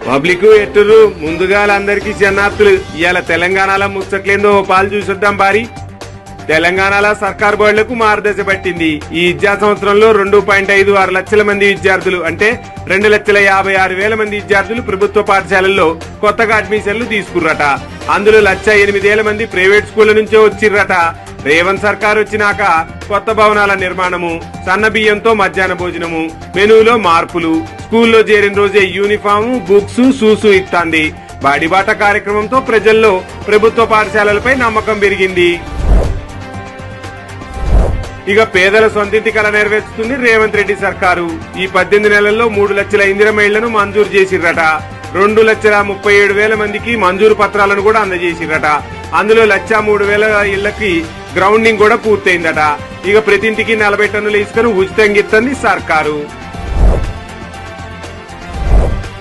Public ఎట్టురు ముందుగా అందరికీ జన్నార్తులు. ఇవాళ తెలంగాణలో ముచ్చట్లేందో పాలు చూసొద్దాం బారి. తెలంగాణలో సర్కార్ బోర్డులకు మార్గదర్శ పట్టింది. ఈ విద్యా సంవత్సరంలో 2.56 లక్షల మంది విద్యార్థులు అంటే 2,56,000 మంది విద్యార్థులు ప్రభుత్వ పాఠశాలల్లో కొత్తగా అడ్మిషన్లు తీసుకుర్రట. అందులో 1,08,000 మంది ప్రైవేట్ స్కూళ్ల నుంచే వచ్చిర్రట. రేవంత్ సర్కార్ వచ్చినాక కొత్త భవనాల నిర్మాణము, సన్న బియ్యంతో మధ్యాహ్న భోజనము, మెనూలో మార్పులు, స్కూల్లో చేరిన రోజే యూనిఫాము, బుక్స్, షూస్ ఇస్తాంది. బాడిబాట కార్యక్రమంతో ప్రజల్లో ప్రభుత్వ పాఠశాలలపై నమ్మకం పెరిగింది. ఇక పేదల సొంతింటి కళ నెరవేర్చుతుంది రేవంత్ రెడ్డి సర్కారు. ఈ 18 నెలల్లో 3 లక్షల ఇందిరమ్మ ఇళ్లను మంజూరు చేసిర్రట. 2,37,000 మందికి మంజూరు పత్రాలను కూడా అందజేసిర్రట. అందులో 1,03,000 ఇళ్లకి గ్రౌండింగ్ కూడా పూర్తయిందట. ఇక ప్రతి ఇంటికి 40 టన్నుల ఇసుకను ఉచితంగా ఇస్తుంది సర్కారు.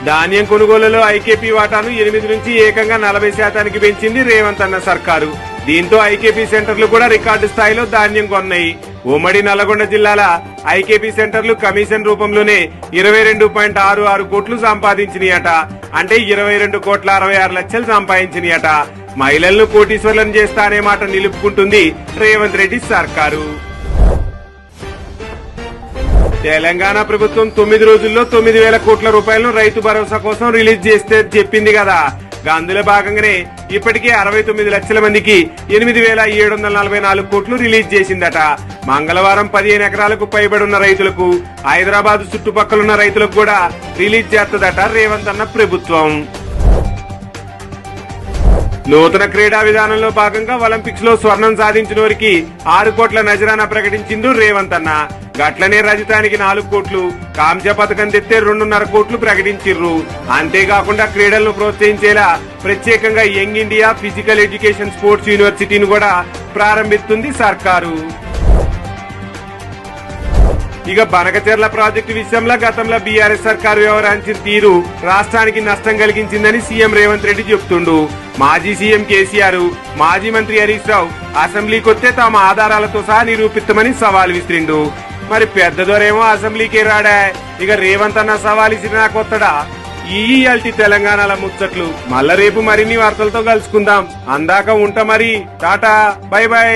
ధాన్యం కొనుగోలులో ఐకేపీ వాటాను 8 నుంచి ఏకంగా 40% పెంచింది రేవంత్ అన్న సర్కారు. దీంతో ఐకేపీ సెంటర్లు కూడా రికార్డు స్థాయిలో ధాన్యం కొన్నాయి. ఉమ్మడి నల్లగొండ జిల్లాల ఐకేపీ సెంటర్లు కమిషన్ రూపంలోనే 22.66 కోట్లు సంపాదించినాయట. అంటే 22,66,00,000 సంపాదించినాయట. మహిళలను కోటీశ్వర్లను చేస్తా అనే మాట నిలుపుకుంటుంది రేవంత్ రెడ్డి సర్కారు. తెలంగాణ ప్రభుత్వం 9 రోజుల్లో 9,000 కోట్ల రూపాయలను రైతు భరోసా కోసం రిలీజ్ చేస్తే చెప్పింది కదా. అందులో భాగంగానే ఇప్పటికే 69 లక్షల మందికి 8,744 కోట్లు రిలీజ్ చేసిందట. మంగళవారం 15 ఎకరాలకు పైబడున్న రైతులకు, హైదరాబాద్ చుట్టుపక్కలున్న రైతులకు కూడా రిలీజ్ చేస్తుందట రేవంత్ అన్న ప్రభుత్వం. నూతన క్రీడా విధానంలో భాగంగా ఒలింపిక్స్ లో స్వర్ణం సాధించిన వారికి 6 కోట్ల నజరానా ప్రకటించిండు రేవంత్ అన్న. గట్లనే రజతానికి 4 కోట్లు, కాంస్య పథకం తెస్తే 2.5 కోట్లు ప్రకటించిర్రు. అంతేకాకుండా క్రీడలను ప్రోత్సహించేలా ప్రత్యేకంగా young India physical education sports యూనివర్సిటీని కూడా ప్రారంభిస్తుంది సర్కారు. ఇక బనకచెర్ల ప్రాజెక్టు విషయంలో గతంలో బీఆర్ఎస్ సర్కారు వ్యవహరించిన తీరు రాష్ట్రానికి నష్టం కలిగించిందని సీఎం రేవంత్ రెడ్డి చెప్తుండు. మాజీ సీఎం కేసీఆర్, మాజీ మంత్రి హరీష్ రావు అసెంబ్లీకి వస్తే తమ ఆధారాలతో సహా నిరూపిస్తామని సవాల్ విసిరిండు. మరి పెద్ద దొరేమో అసెంబ్లీకి రాడా. ఇక రేవంత్ అన్న సవాల్ ఇసిరినా కొత్తడా. ఈ తెలంగాణల ముచ్చట్లు మళ్ళా రేపు మరిన్ని వార్తలతో కలుసుకుందాం. అందాక ఉంటా మరి. Tata, by by.